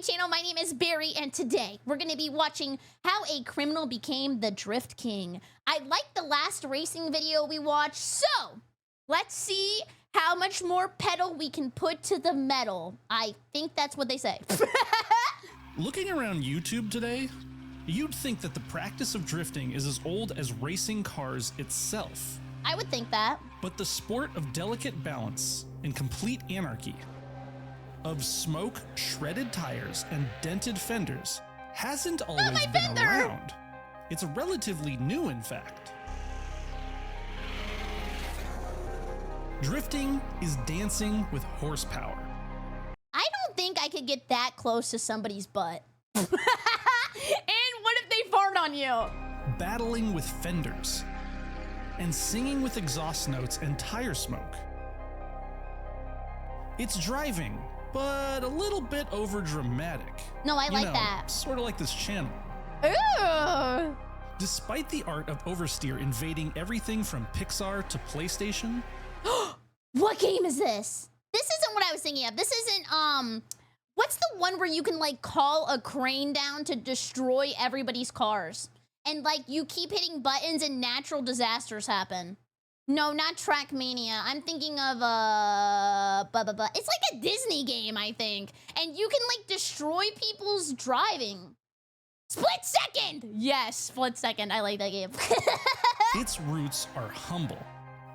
channel. My name is Berry, and today we're going to be watching how a criminal became the Drift King. I liked the last racing video we watched, so let's see how much more pedal we can put to the metal. I think that's what they say. Looking around YouTube today, you'd think that the practice of drifting is as old as racing cars itself. I would think that. But the sport of delicate balance and complete anarchy, of smoke, shredded tires, and dented fenders hasn't always been around. It's relatively new, in fact. Drifting is dancing with horsepower. I don't think I could get that close to somebody's butt. And what if they fart on you? Battling with fenders. And singing with exhaust notes and tire smoke. It's driving, but a little bit over dramatic. No, I like that. Sort of like this channel. Ooh. Despite the art of oversteer invading everything from Pixar to PlayStation. What game is this? This isn't what I was thinking of. This isn't, what's the one where you can like call a crane down to destroy everybody's cars? And like you keep hitting buttons and natural disasters happen. No, not Trackmania. I'm thinking of it's like a Disney game, I think. And you can like destroy people's driving. Split Second! Yes, Split Second. I like that game. Its roots are humble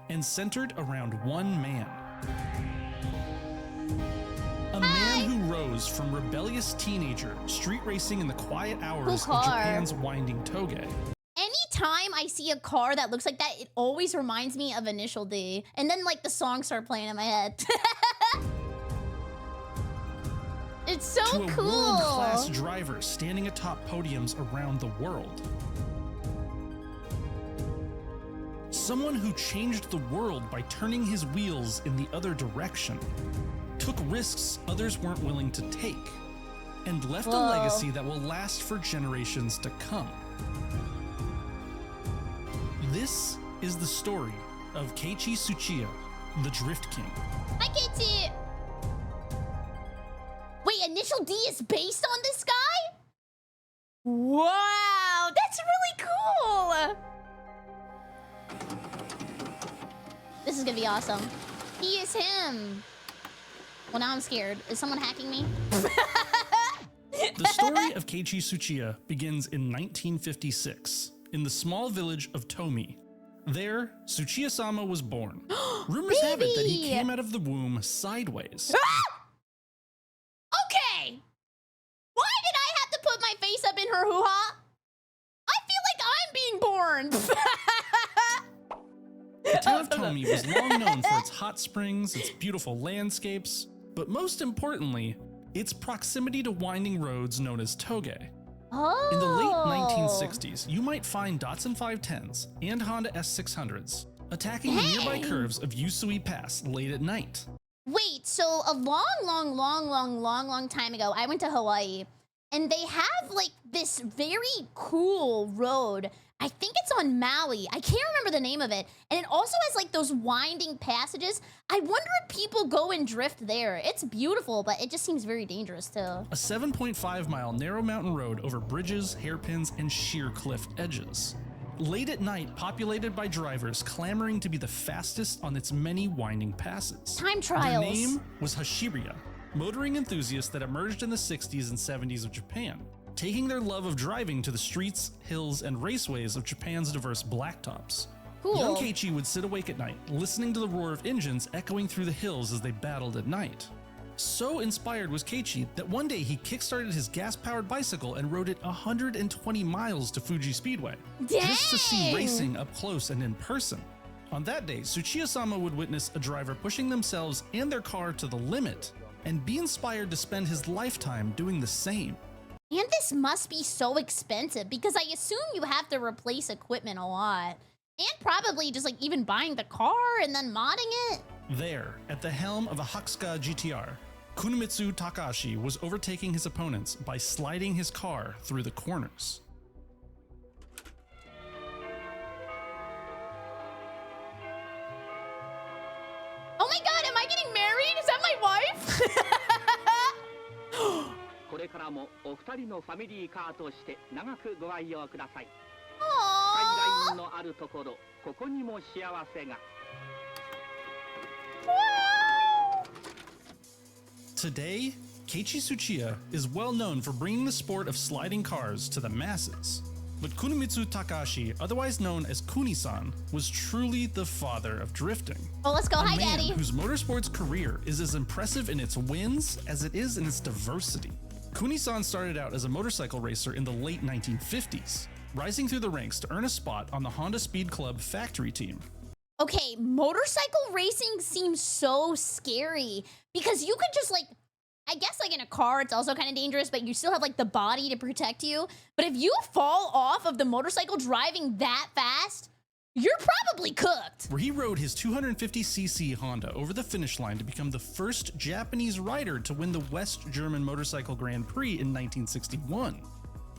and centered around one man. A man who rose from rebellious teenager, street racing in the quiet hours of Japan's winding toge. Anytime I see a car that looks like that, it always reminds me of Initial D. And then like the songs start playing in my head. It's so cool. To a world-class driver standing atop podiums around the world. Someone who changed the world by turning his wheels in the other direction. Took risks others weren't willing to take. And left a legacy that will last for generations to come. This is the story of Keiichi Tsuchiya, the Drift King. Hi, Keiichi! Wait, Initial D is based on this guy? Wow, that's really cool! This is gonna be awesome. He is him. Well, now I'm scared. Is someone hacking me? The story of Keiichi Tsuchiya begins in 1956. In the small village of Tomi. There, Tsuchiya-sama was born. Rumors have it that he came out of the womb sideways. Okay! Why did I have to put my face up in her hoo-ha? I feel like I'm being born! The town of Tomi was long known for its hot springs, its beautiful landscapes, but most importantly, its proximity to winding roads known as toge. In the late 1960s, you might find Datsun 510s and Honda S600s attacking the nearby curves of Usui Pass late at night. Wait, so a long time ago, I went to Hawaii, and they have like this very cool road. I think it's on Maui. I can't remember the name of it. And it also has like those winding passages. I wonder if people go and drift there. It's beautiful, but it just seems very dangerous too. A 7.5-mile narrow mountain road over bridges, hairpins, and sheer cliff edges. Late at night, populated by drivers clamoring to be the fastest on its many winding passes. Time trials. Their name was Hashiriya, motoring enthusiasts that emerged in the 60s and 70s of Japan, taking their love of driving to the streets, hills, and raceways of Japan's diverse blacktops. Cool. Young Keiichi would sit awake at night, listening to the roar of engines echoing through the hills as they battled at night. So inspired was Keiichi that one day he kickstarted his gas-powered bicycle and rode it 120 miles to Fuji Speedway, just to see racing up close and in person. On that day, Tsuchiya-sama would witness a driver pushing themselves and their car to the limit, and be inspired to spend his lifetime doing the same. And this must be so expensive because I assume you have to replace equipment a lot. And probably just like even buying the car and then modding it. There, at the helm of a Hakusuka GTR, Kunimitsu Takahashi was overtaking his opponents by sliding his car through the corners. Oh my god, am I getting married? Is that my wife? からもお二人のファミリーカーとして長くご愛用ください。スカイラインのあるところ、ここにも幸せが。Today, Keiichi Tsuchiya is well known for bringing the sport of sliding cars to the masses. But Kunimitsu Takahashi, otherwise known as Kunisan, was truly the father of drifting. Oh, let's go. A Hi, man Daddy. whose motorsports career is as impressive in its wins as it is in its diversity. Kunisan started out as a motorcycle racer in the late 1950s, rising through the ranks to earn a spot on the Honda Speed Club factory team. Okay, motorcycle racing seems so scary because you could just like, I guess like in a car, it's also kind of dangerous, but you still have like the body to protect you. But if you fall off of the motorcycle driving that fast, you're probably cooked. Where he rode his 250cc Honda over the finish line to become the first Japanese rider to win the West German Motorcycle Grand Prix in 1961.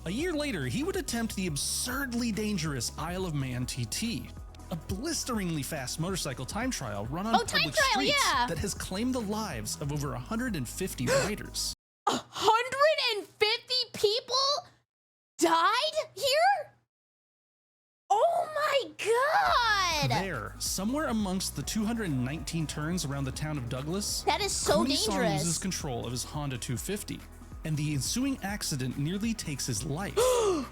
A year later, he would attempt the absurdly dangerous Isle of Man TT, a blisteringly fast motorcycle time trial run on public streets that has claimed the lives of over 150 riders. 150 people died here? Oh my god! There, somewhere amongst the 219 turns around the town of Douglas, that is so Kunisan dangerous. loses control of his Honda 250, and the ensuing accident nearly takes his life.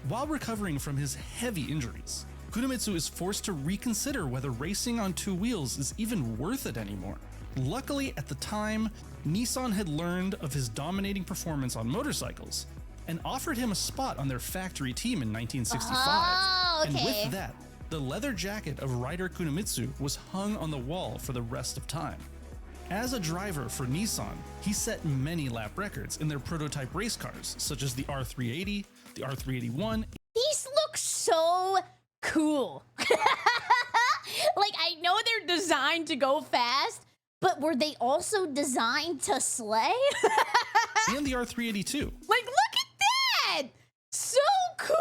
While recovering from his heavy injuries, Kunimitsu is forced to reconsider whether racing on two wheels is even worth it anymore. Luckily, at the time, Nissan had learned of his dominating performance on motorcycles and offered him a spot on their factory team in 1965. Oh, okay. And with that, the leather jacket of rider Kunimitsu was hung on the wall for the rest of time. As a driver for Nissan, he set many lap records in their prototype race cars, such as the R380, the R381. These look so cool. Like, I know they're designed to go fast, but were they also designed to slay? And the R382. Like, look at that! So cool!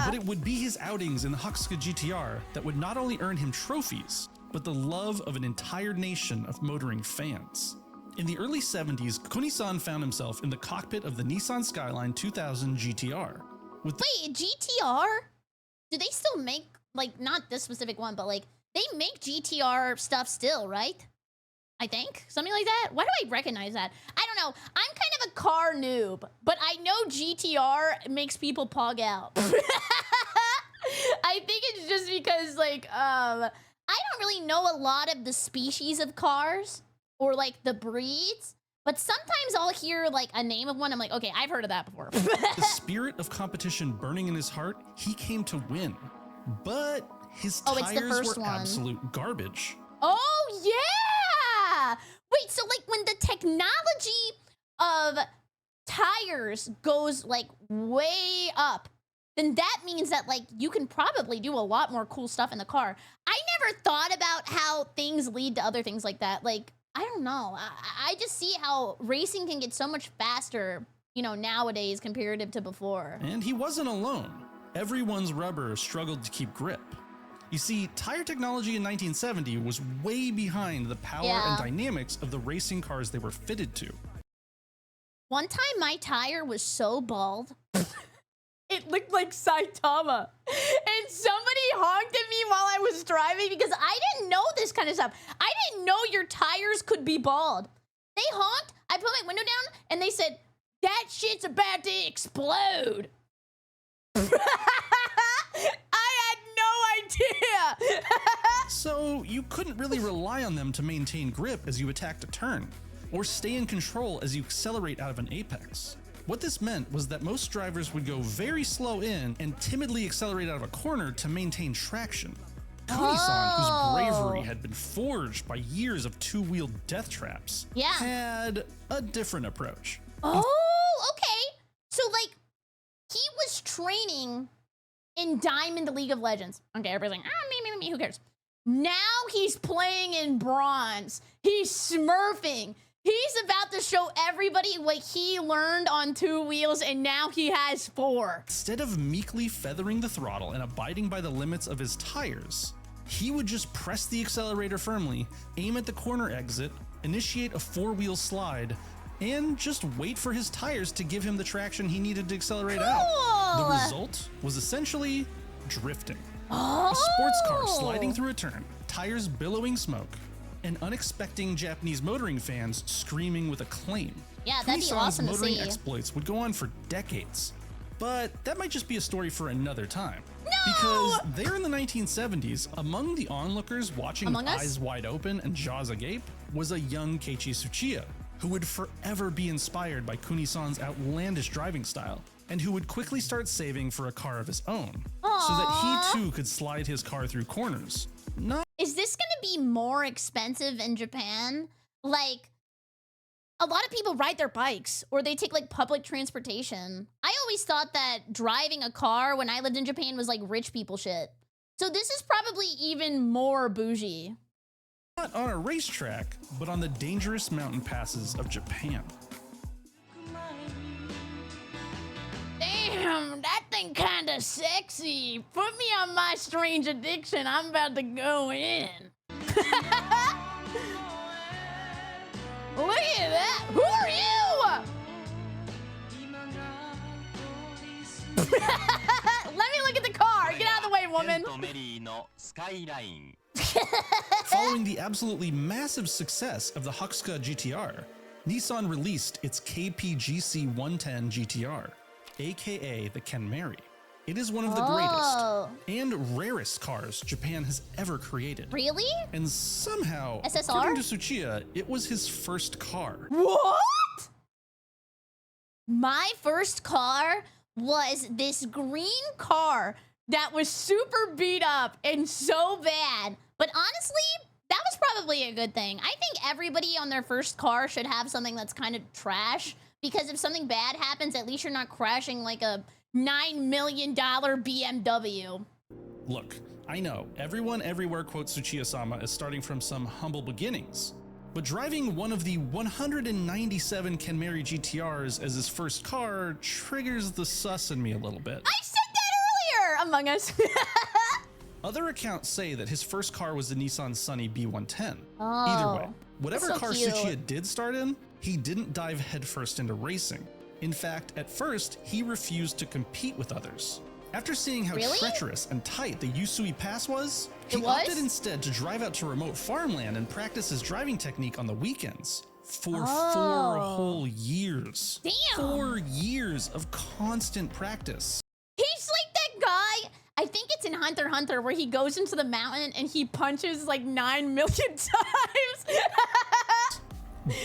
But it would be his outings in the Hakusuka GTR that would not only earn him trophies, but the love of an entire nation of motoring fans. In the early 70s, Kunisan found himself in the cockpit of the Nissan Skyline 2000 GTR. Wait, GTR? Do they still make, like, not this specific one, but like, they make GTR stuff still, right? I think, something like that. Why do I recognize that? I don't know. I'm kind of a car noob, but I know GTR makes people pog out. I think it's just because like, I don't really know a lot of the species of cars or like the breeds, but sometimes I'll hear like a name of one. I'm like, okay, I've heard of that before. The spirit of competition burning in his heart, he came to win, but his tires were absolute garbage. Oh yeah! Wait, so like when the technology of tires goes like way up, then that means that like you can probably do a lot more cool stuff in the car. I never thought about how things lead to other things like that. Like, I don't know. I just see how racing can get so much faster, you know, nowadays comparative to before. And he wasn't alone. Everyone's rubber struggled to keep grip. You see, tire technology in 1970 was way behind the power and dynamics of the racing cars they were fitted to. One time my tire was so bald, it looked like Saitama. And somebody honked at me while I was driving because I didn't know this kind of stuff. I didn't know your tires could be bald. They honked, I put my window down, and they said, "That shit's about to explode." So you couldn't really rely on them to maintain grip as you attacked a turn, or stay in control as you accelerate out of an apex. What this meant was that most drivers would go very slow in and timidly accelerate out of a corner to maintain traction. Kunisan, whose bravery had been forged by years of two-wheeled death traps, had a different approach. Oh, okay. So like, he was training in Diamond League of Legends. Okay, everybody's like, me, who cares? Now he's playing in Bronze. He's smurfing. He's about to show everybody what he learned on two wheels, and now he has four. Instead of meekly feathering the throttle and abiding by the limits of his tires, he would just press the accelerator firmly, aim at the corner exit, initiate a four-wheel slide, and just wait for his tires to give him the traction he needed to accelerate out. The result was essentially drifting. A sports car sliding through a turn, tires billowing smoke, and unexpected Japanese motoring fans screaming with acclaim. Yeah, that'd be awesome to motoring see. exploits would go on for decades. But that might just be a story for another time. No! Because there in the 1970s, among the onlookers watching Among with us? eyes wide open and jaws agape, was a young Keiichi Tsuchiya, who would forever be inspired by Kunisan's outlandish driving style, and who would quickly start saving for a car of his own, so that he too could slide his car through corners. Not Is this gonna be more expensive in Japan? Like, a lot of people ride their bikes or they take like public transportation. I always thought that driving a car when I lived in Japan was like rich people shit. So this is probably even more bougie. not on a racetrack, but on the dangerous mountain passes of Japan. Damn, that thing kinda sexy. Put me on my strange addiction. I'm about to go in. Look at that. Who are you? Let me look at the car. Get out of the way, woman. Following the absolutely massive success of the Hakusuka GTR, Nissan released its KPGC 110 GTR, aka the Kenmari. It is one of the greatest and rarest cars Japan has ever created. Really? And somehow, SSR? according to Tsuchiya, it was his first car. What? My first car was this green car that was super beat up and so bad. But honestly, that was probably a good thing. I think everybody on their first car should have something that's kind of trash, because if something bad happens, at least you're not crashing like a $9 million BMW. Look, I know, everyone everywhere quotes Tsuchiya-sama as starting from some humble beginnings, but driving one of the 197 Kenmari GTRs as his first car triggers the sus in me a little bit. I said that earlier, Among Us. Other accounts say that his first car was the Nissan Sunny B110. Oh, Either way, whatever that's so car cute. Tsuchiya did start in, he didn't dive headfirst into racing. In fact, at first, he refused to compete with others. After seeing how Really? treacherous and tight the Yusui Pass was, he It was? opted instead to drive out to remote farmland and practice his driving technique on the weekends for 4 Oh. whole years. Damn. 4 years of constant practice. He's like that guy, I think it's in Hunter x Hunter, where he goes into the mountain and he punches like 9 million times.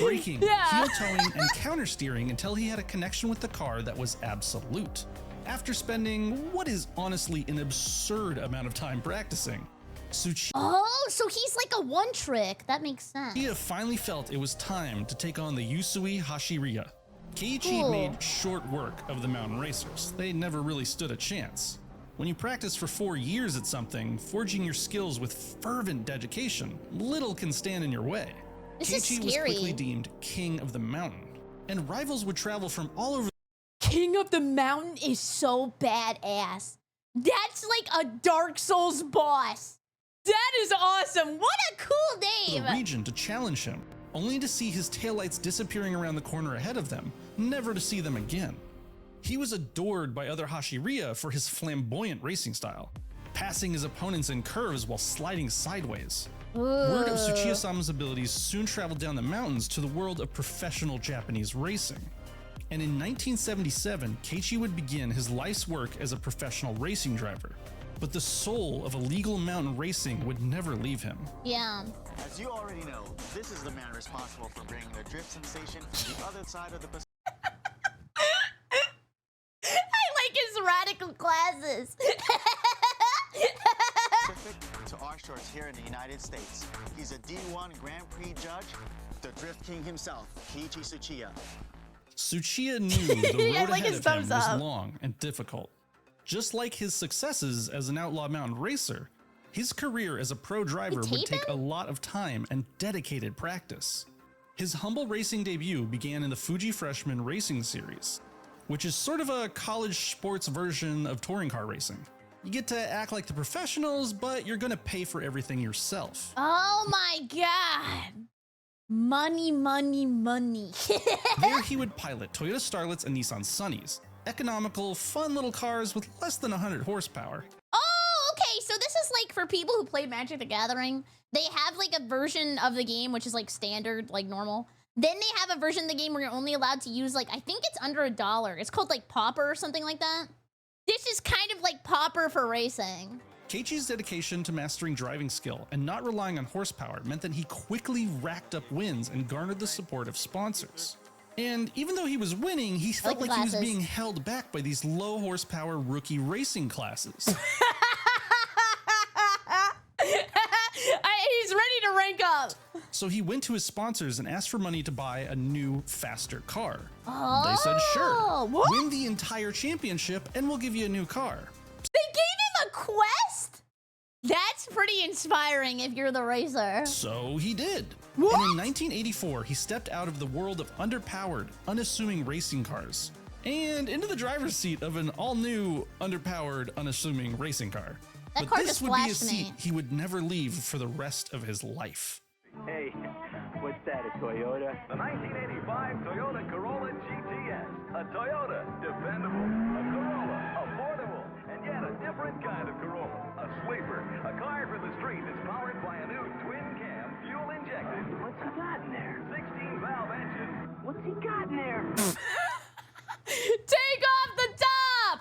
Braking, Yeah. heel towing, and counter steering until he had a connection with the car that was absolute. After spending what is honestly an absurd amount of time practicing, Tsuchiya Oh, so he's like a one trick. That makes sense. finally felt it was time to take on the Yusui Hashiriya. Keiichi Cool. made short work of the mountain racers. They never really stood a chance. When you practice for 4 years at something, forging your skills with fervent dedication, little can stand in your way. This is Keiichi was scary. quickly deemed king of the mountain, and rivals would travel from all over King of the Mountain is so badass. That's like a Dark Souls boss. That is awesome. What a cool the name. region to challenge him, only to see his taillights disappearing around the corner ahead of them, never to see them again. He was adored by other Hashiriya for his flamboyant racing style, passing his opponents in curves while sliding sideways. Word of Tsuchiya-sama's abilities soon traveled down the mountains to the world of professional Japanese racing. And in 1977, Keiichi would begin his life's work as a professional racing driver. But the soul of illegal mountain racing would never leave him. Yeah. As you already know, this is the man responsible for bringing the drift sensation to the other side of the Pacific I like his radical classes. to our shores here in the United States. He's a D1 Grand Prix judge, the Drift King himself, Keiichi Tsuchiya. Tsuchiya knew the road I like ahead his of him thumbs was up. long and difficult. Just like his successes as an outlaw mountain racer, his career as a pro driver would tape take a him? lot of time and dedicated practice. His humble racing debut began in the Fuji Freshman Racing Series, which is sort of a college sports version of touring car racing. You get to act like the professionals, but you're gonna pay for everything yourself. Oh my god. Money, money, money. There he would pilot Toyota Starlets and Nissan Sunnies, economical, fun little cars with less than 100 horsepower. Oh, okay. So this is like for people who play Magic the Gathering. They have like a version of the game which is like standard, like normal. Then they have a version of the game where you're only allowed to use like, I think it's under $1. It's called like Pauper or something like that. This is kind of like Pauper for racing. Keiichi's dedication to mastering driving skill and not relying on horsepower meant that he quickly racked up wins and garnered the support of sponsors. And even though he was winning, he felt like he was being held back by these low horsepower rookie racing classes. He's ready to rank up. So he went to his sponsors and asked for money to buy a new, faster car. Oh, they said, sure, what? win the entire championship and we'll give you a new car. They gave him a quest? That's pretty inspiring if you're the racer. So he did. What? And in 1984, he stepped out of the world of underpowered, unassuming racing cars and into the driver's seat of an all-new, underpowered, unassuming racing car. That But car this just would be a flashed seat me. he would never leave for the rest of his life. Hey, what's that, a Toyota? The 1985 Toyota Corolla GTS. A Toyota, dependable. A Corolla, affordable. And yet a different kind of Corolla. A sleeper. A car for the street that's powered by a new twin-cam, fuel-injected. What's he got in there? 16-valve engine. What's he got in there? Take off the top!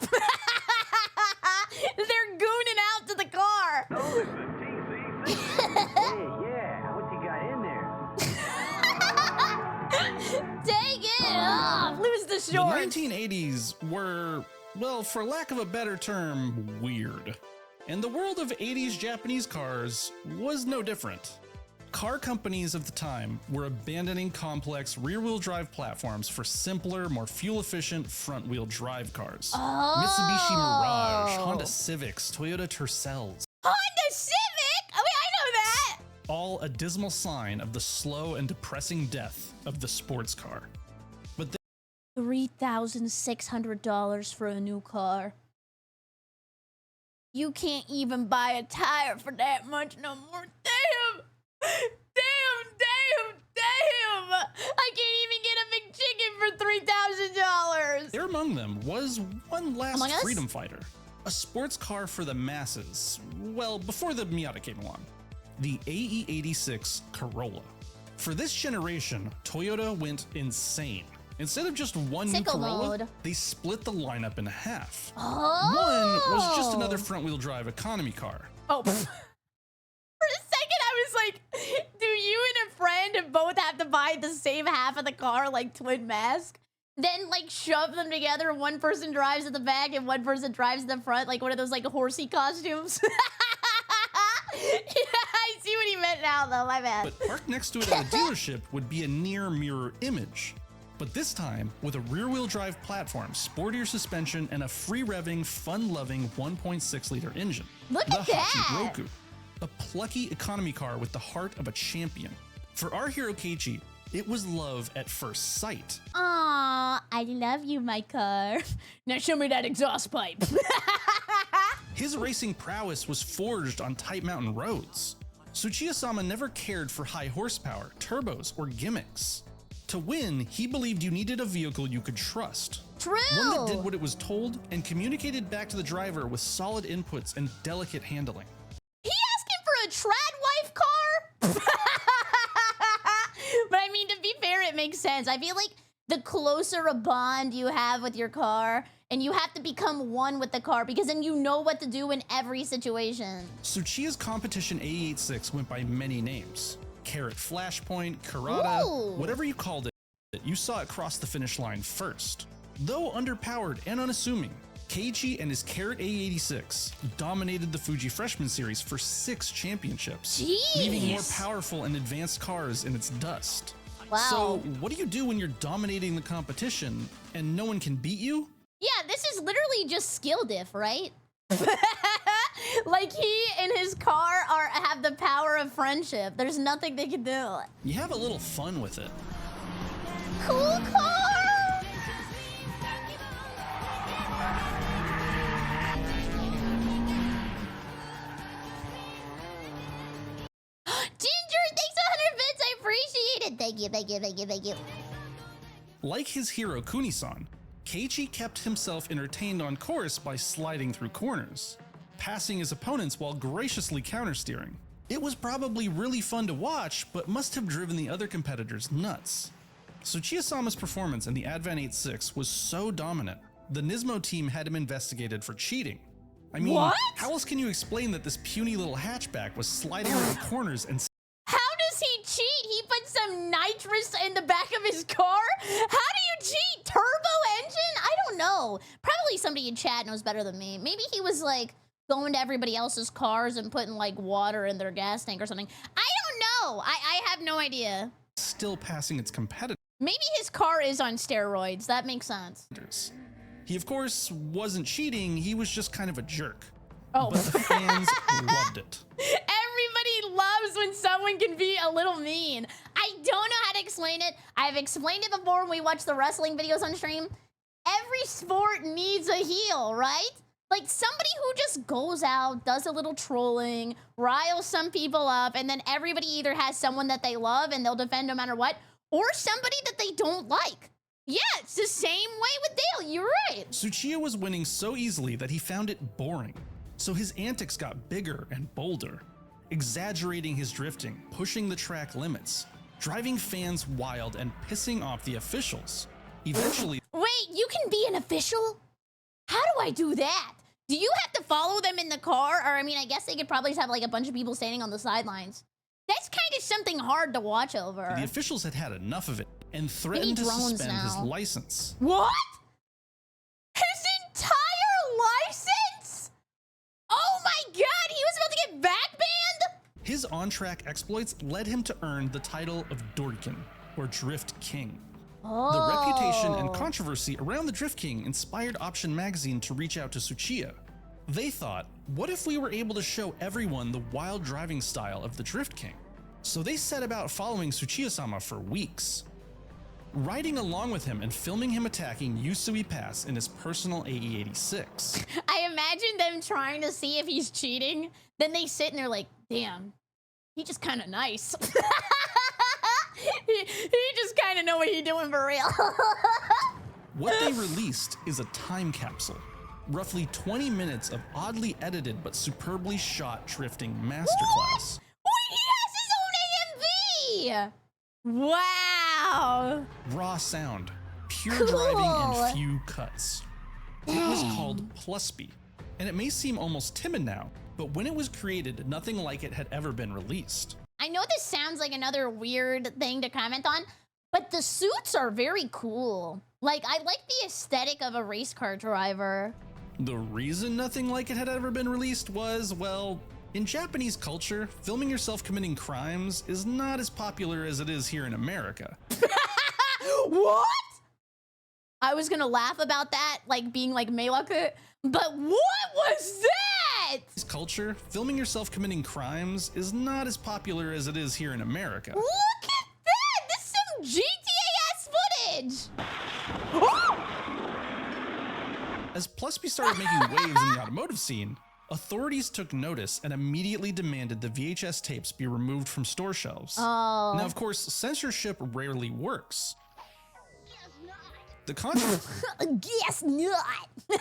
They're gooning out to the car. Oh, it's a TCC. Hey, yeah, what's he got in there? Take it off. Lose the The shorts. 1980s were, well, for lack of a better term, weird. And the world of 80s Japanese cars was no different. Car companies of the time were abandoning complex rear-wheel drive platforms for simpler, more fuel-efficient front-wheel drive cars. Mitsubishi Mirage, Honda Civics, Toyota Tercels. Honda Civic? I mean, I know that. All a dismal sign of the slow and depressing death of the sports car. But $3,600 for a new car. You can't even buy a tire for that much no more. Damn! Damn! I can't even get a McChicken for $3,000. there among them was one last Among Us? freedom fighter. A sports car for the masses. Well, before the Miata came along. The AE86 Corolla. For this generation, Toyota went insane. Instead of just one new Sicko Corolla, mode. they split the lineup in half. Oh! One was just another front-wheel drive economy car. Oh, for a second, I was like, do you and a friend both have to buy the same half of the car, like twin mask? Then, like, shove them together, and one person drives at the back and one person drives in the front, like one of those, like, horsey costumes? Yeah, I see what he meant now, though, my bad. But parked next to it at a dealership would be a near mirror image. But this time, with a rear-wheel drive platform, sportier suspension, and a free-revving, fun-loving 1.6-liter engine. Look the at that! Hachiroku, a plucky economy car with the heart of a champion. For our hero Keiichi, it was love at first sight. Aw, I love you, my car. Now show me that exhaust pipe. His racing prowess was forged on tight mountain roads. Tsuchiya-sama never cared for high horsepower, turbos, or gimmicks. To win, he believed you needed a vehicle you could trust. True. One that did what it was told and communicated back to the driver with solid inputs and delicate handling. He asking for a trad wife car? But I mean, to be fair, it makes sense. I feel like the closer a bond you have with your car, and you have to become one with the car because then you know what to do in every situation. Tsuchiya's competition AE86 went by many names. Carrot Flashpoint, Karada, Ooh. whatever you called it, you saw it cross the finish line first. Though underpowered and unassuming, Keiichi and his Carrot A86 dominated the Fuji Freshman Series for 6 championships, leaving more powerful and advanced cars in its dust. Wow. So what do you do when you're dominating the competition and no one can beat you? Yeah, this is literally just skill diff, right? Like he and his car have the power of friendship. There's nothing they can do. You have a little fun with it. Cool car! Ginger, thanks 100 bits. I appreciate it. you. Like his hero Kunisan, Keiichi kept himself entertained on course by sliding through corners, passing his opponents while graciously countersteering. It was probably really fun to watch, but must have driven the other competitors nuts. Tsuchiya-sama's performance in the Advan 8-6 was so dominant, the Nismo team had him investigated for cheating. I mean, What? how else can you explain that this puny little hatchback was sliding around corners and How does he cheat? He put some nitrous in the back of his car? How do you cheat? Turbo engine? I don't know. Probably somebody in chat knows better than me. Maybe he was like going to everybody else's cars and putting like water in their gas tank or something. I don't know. I have no idea. still passing its competitors? Maybe his car is on steroids. That makes sense. He, of course, wasn't cheating, he was just kind of a jerk. Oh. But the fans loved it. Everybody loves when someone can be a little mean. I don't know how to explain it. I've explained it before when we watch the wrestling videos on stream. Every sport needs a heel, right? Like somebody who just goes out, does a little trolling, riles some people up, and then everybody either has someone that they love and they'll defend no matter what, or somebody that they don't like. Yeah, it's the same way with Dale, you're right. Tsuchiya was winning so easily that he found it boring. So his antics got bigger and bolder, exaggerating his drifting, pushing the track limits, driving fans wild and pissing off the officials. Eventually, Wait, you can be an official? How do I do that? Do you have to follow them in the car? Or, I mean, I guess they could probably just have like a bunch of people standing on the sidelines. That's kind of something hard to watch over. the officials had had enough of it and threatened to drones suspend his now. license. What? His entire license? Oh my god, he was about to get back banned? His on-track exploits led him to earn the title of Dorkin, or Drift King. The reputation and controversy around the Drift King inspired Option Magazine to reach out to Tsuchiya. They thought, what if we were able to show everyone the wild driving style of the Drift King? So they set about following Tsuchiya-sama for weeks, riding along with him and filming him attacking Yusui Pass in his personal AE86. I imagine them trying to see if he's cheating. Then they sit and they're like, damn, he just kind of nice. he just kind of know what he's doing for real. What they released is a time capsule, roughly 20 minutes of oddly edited but superbly shot drifting masterclass. Wait, he has his own AMV! Wow. Raw sound, pure Cool. driving and few cuts. It was called Pluspy, and it may seem almost timid now, but when it was created, nothing like it had ever been released. I know this sounds like another weird thing to comment on, but the suits are very cool. Like, I like the aesthetic of a race car driver. The reason nothing like it had ever been released was, well, in Japanese culture, filming yourself committing crimes is not as popular as it is here in America. What? I was gonna laugh about that, like being like meiwaku, but what was that? In culture, filming yourself committing crimes is not as popular as it is here in America. Look at that! This is some GTA-ass footage! As Pluspy started making waves in the automotive scene, authorities took notice and immediately demanded the VHS tapes be removed from store shelves. Oh. Now, of course, censorship rarely works. The Guess not!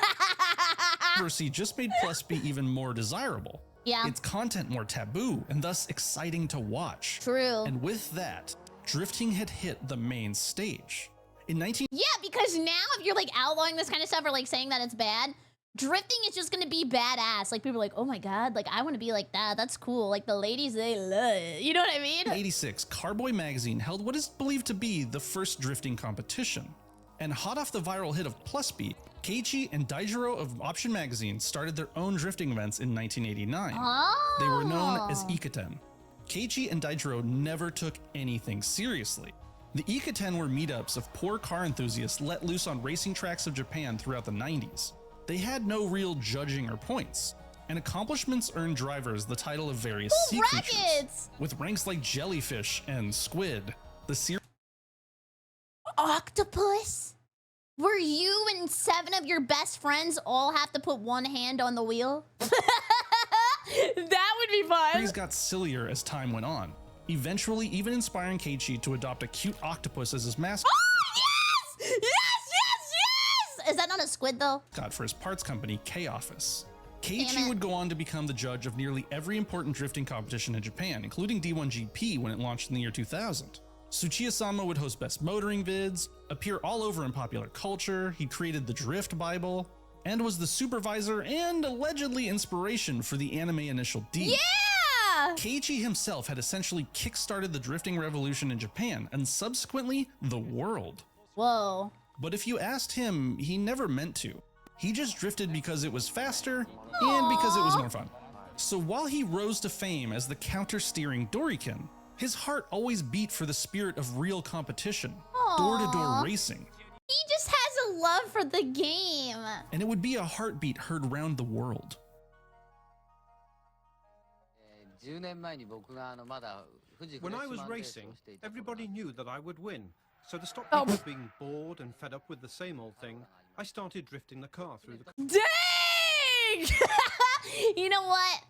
controversy just made Pluspy even more desirable. Yeah. Its content more taboo and thus exciting to watch. True. And with that, drifting had hit the main stage. In Yeah, because now if you're like outlawing this kind of stuff or like saying that it's bad, drifting is just gonna be badass. Like people are like, oh my god, like I want to be like that. That's cool. Like the ladies, they love it. You know what I mean? 1986, Carboy magazine held what is believed to be the first drifting competition. And hot off the viral hit of Pluspy, Keiichi and Daijiro of Option magazine started their own drifting events in 1989. Oh. They were known as Ikaten. Keiichi and Daijiro never took anything seriously. The Ikaten were meetups of poor car enthusiasts let loose on racing tracks of Japan throughout the 90s. They had no real judging or points, and accomplishments earned drivers the title of various sea creatures, Rackets! with ranks like Jellyfish and Squid. The series Octopus? Where you and 7 of your best friends all have to put one hand on the wheel? That would be fun. got sillier as time went on. eventually even inspiring Keiichi to adopt a cute octopus as his mascot. Oh, yes! Yes, yes, yes! Is that not a squid, though? For his parts company, K-Office. Damn Keiichi it. would go on to become the judge of nearly every important drifting competition in Japan, including D1 GP when it launched in the year 2000. Tsuchiya-sama would host best motoring vids, appear all over in popular culture, he created the Drift Bible, and was the supervisor and allegedly inspiration for the anime Initial D. Yeah! Keiichi himself had essentially kickstarted the drifting revolution in Japan and subsequently the world. Whoa. But if you asked him, he never meant to. He just drifted because it was faster and because it was more fun. So while he rose to fame as the counter-steering Doriken, his heart always beat for the spirit of real competition, door-to-door racing. He just has a love for the game. And it would be a heartbeat heard round the world. When I was racing, everybody knew that I would win. So to stop Oh. people being bored and fed up with the same old thing, I started drifting the car through the Dang! You know what?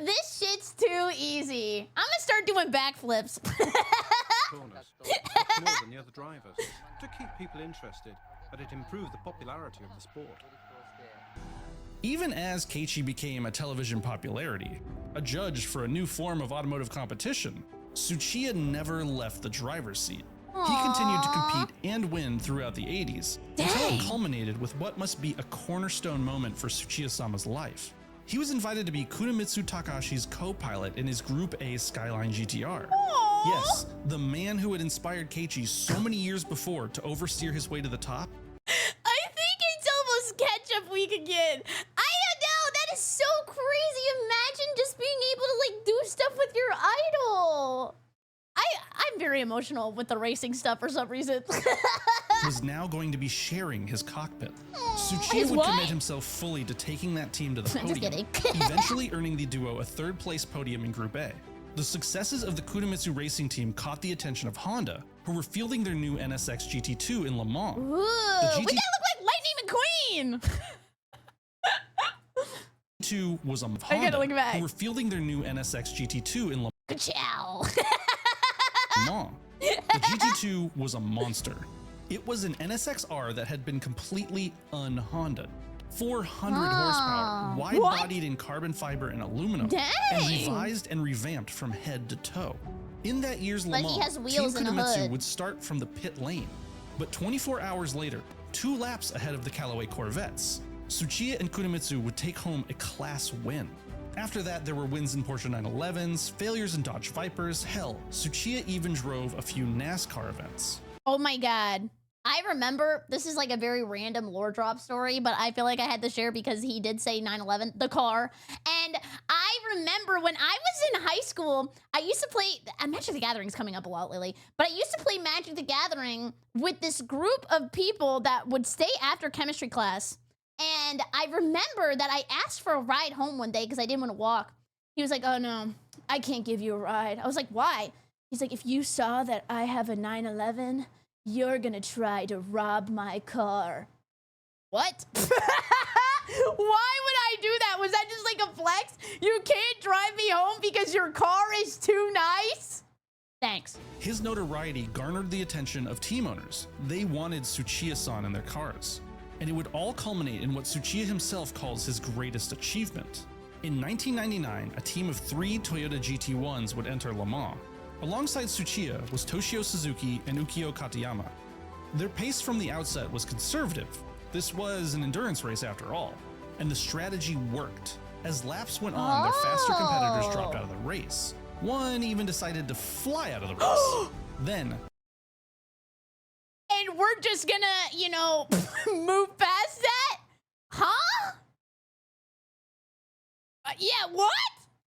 This shit's too easy. I'm gonna start doing backflips. corners, much more than the other drivers, to keep people interested, and it improved the popularity of the sport. Even as Keiichi became a television popularity, a judge for a new form of automotive competition, Tsuchiya never left the driver's seat. He continued to compete and win throughout the 80s, until it culminated with what must be a cornerstone moment for Tsuchiya-sama's life. He was invited to be Kunimitsu Takashi's co-pilot in his Group A Skyline GTR. Yes, the man who had inspired Keiichi so many years before to oversteer his way to the top. I think it's almost ketchup week again. I don't know. That is so crazy. Imagine just being able to like do stuff with your idol. I'm very emotional with the racing stuff for some reason. Was now going to be sharing his cockpit. His Tsuchiya would what? commit himself fully to taking that team to the I'm just podium, kidding. eventually earning the duo a third-place podium in Group A. The successes of the Kunimitsu racing team caught the attention of Honda, who were fielding their new NSX GT2 in Le Mans. Ooh, GT we gotta look like Lightning McQueen. GT2 was a I gotta Honda, look back. who were fielding their new NSX GT2 in Le Ciao. Mans. The GT2 was a monster. It was an NSX-R that had been completely un-Honda'd. 400 horsepower, wide-bodied in carbon fiber and aluminum, Dang. and revised and revamped from head to toe. In that year's Le But Mans, he has wheels Team in the Kunimitsu hood. would start from the pit lane. But 24 hours later, 2 laps ahead of the Callaway Corvettes, Tsuchiya and Kunimitsu would take home a class win. After that, there were wins in Porsche 911s, failures in Dodge Vipers, hell, Tsuchiya even drove a few NASCAR events. Oh my god. I remember, this is like a very random lore drop story, but I feel like I had to share because he did say 911, the car. And I remember when I was in high school, I used to play, Magic the Gathering's coming up a lot lately, but I used to play Magic the Gathering with this group of people that would stay after chemistry class. And I remember that I asked for a ride home one day because I didn't want to walk. He was like, oh no, I can't give you a ride. I was like, why? He's like, if you saw that I have a 911, you're gonna try to rob my car. What? Why would I do that? Was that just like a flex? You can't drive me home because your car is too nice? Thanks. His notoriety garnered the attention of team owners. They wanted Tsuchiya-san in their cars. And it would all culminate in what Tsuchiya himself calls his greatest achievement. In 1999, a team of 3 Toyota GT1s would enter Le Mans. Alongside Tsuchiya was Toshio Suzuki and Ukio Katayama. Their pace from the outset was conservative. This was an endurance race after all. And the strategy worked. As laps went on, their faster competitors dropped out of the race. One even decided to fly out of the race. Then, And we're just gonna, you know, move past that? Huh? Yeah, what?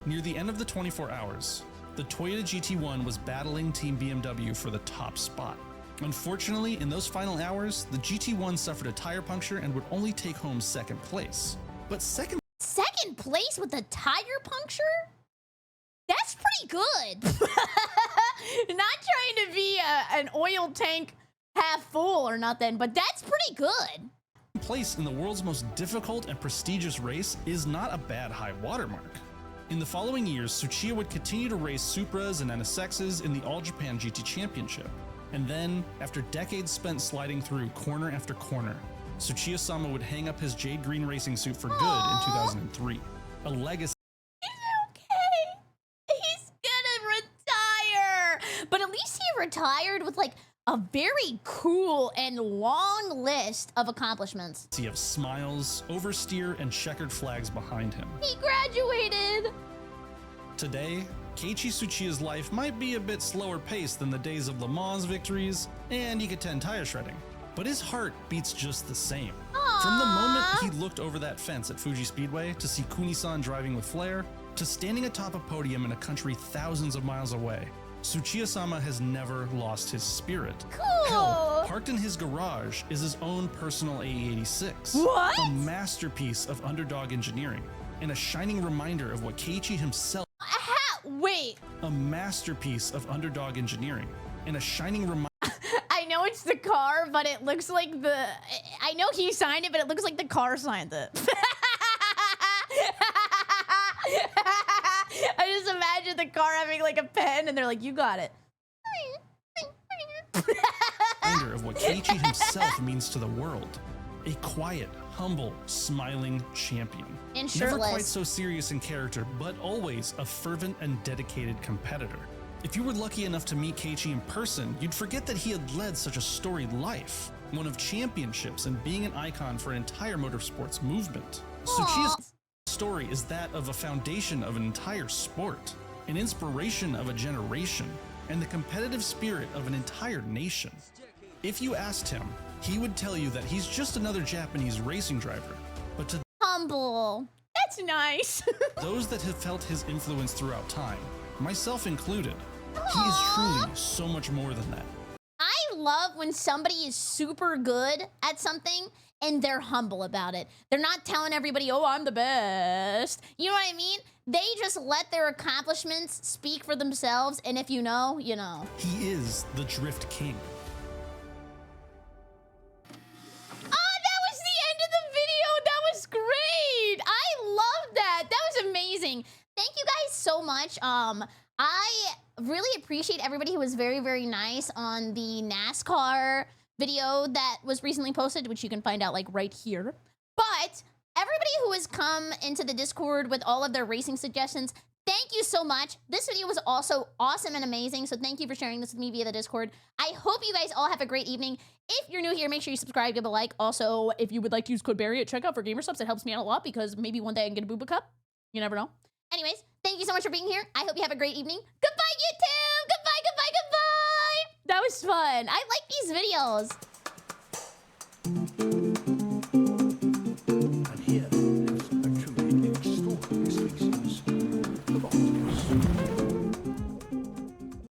near the end of the 24 hours, the Toyota GT1 was battling Team BMW for the top spot. Unfortunately, in those final hours, the GT1 suffered a tire puncture and would only take home second place. But second place with a tire puncture? That's pretty good. Not trying to be an oil tank half full or nothing, but that's pretty good. place in the world's most difficult and prestigious race is not a bad high watermark. In the following years, Tsuchiya would continue to race Supras and NSXs in the All Japan GT Championship. And then, after decades spent sliding through corner after corner, Tsuchiya-sama would hang up his jade green racing suit for good in 2003. A legacy. He's gonna retire! But at least he retired with like a very cool and long list of accomplishments. Of smiles, oversteer, and checkered flags behind him. He graduated! Today, Keiichi Tsuchiya's life might be a bit slower paced than the days of Le Mans victories and Ikaten tire shredding, but his heart beats just the same. From the moment he looked over that fence at Fuji Speedway to see Kunisan driving with flair, to standing atop a podium in a country thousands of miles away, Tsuchiya-sama has never lost his spirit. Cool! Hell, parked in his garage is his own personal AE86. What? A masterpiece of underdog engineering, and a shining reminder of what Keiichi himself. Wait. A masterpiece of underdog engineering, and a shining reminder. I know it's the car, but it looks like the. I know he signed it, but it looks like the car signed it. I just imagine the car having like a pen, and they're like, "You got it." Reminder of what Keiichi himself means to the world. A quiet, humble, smiling champion. And Never quite shirtless. so serious in character, but always a fervent and dedicated competitor. If you were lucky enough to meet Keiichi in person, you'd forget that he had led such a storied life, one of championships and being an icon for an entire motorsports movement. Tsuchiya's story is that of a foundation of an entire sport, an inspiration of a generation, and the competitive spirit of an entire nation. If you asked him, he would tell you that he's just another Japanese racing driver, but to Humble. That's nice. those that have felt his influence throughout time, myself included, he is truly so much more than that. I love when somebody is super good at something and they're humble about it. They're not telling everybody, "Oh, I'm the best." You know what I mean? They just let their accomplishments speak for themselves, and if you know, you know. He is the Drift King. Oh, that was the end of the video. That was great. I love that. That was amazing. Thank you guys so much. I really appreciate everybody who was very, very nice on the NASCAR video that was recently posted, which you can find out like right here. But everybody who has come into the Discord with all of their racing suggestions, thank you so much. This video was also awesome and amazing, so thank you for sharing this with me via the Discord. I hope you guys all have a great evening. If you're new here, make sure you subscribe, give a like. Also, if you would like to use code Barry at checkout for gamer subs, it helps me out a lot because maybe one day I can get a booba cup. You never know. Anyways, thank you so much for being here. I hope you have a great evening. Goodbye, YouTube! Goodbye, goodbye, goodbye! That was fun. I like these videos.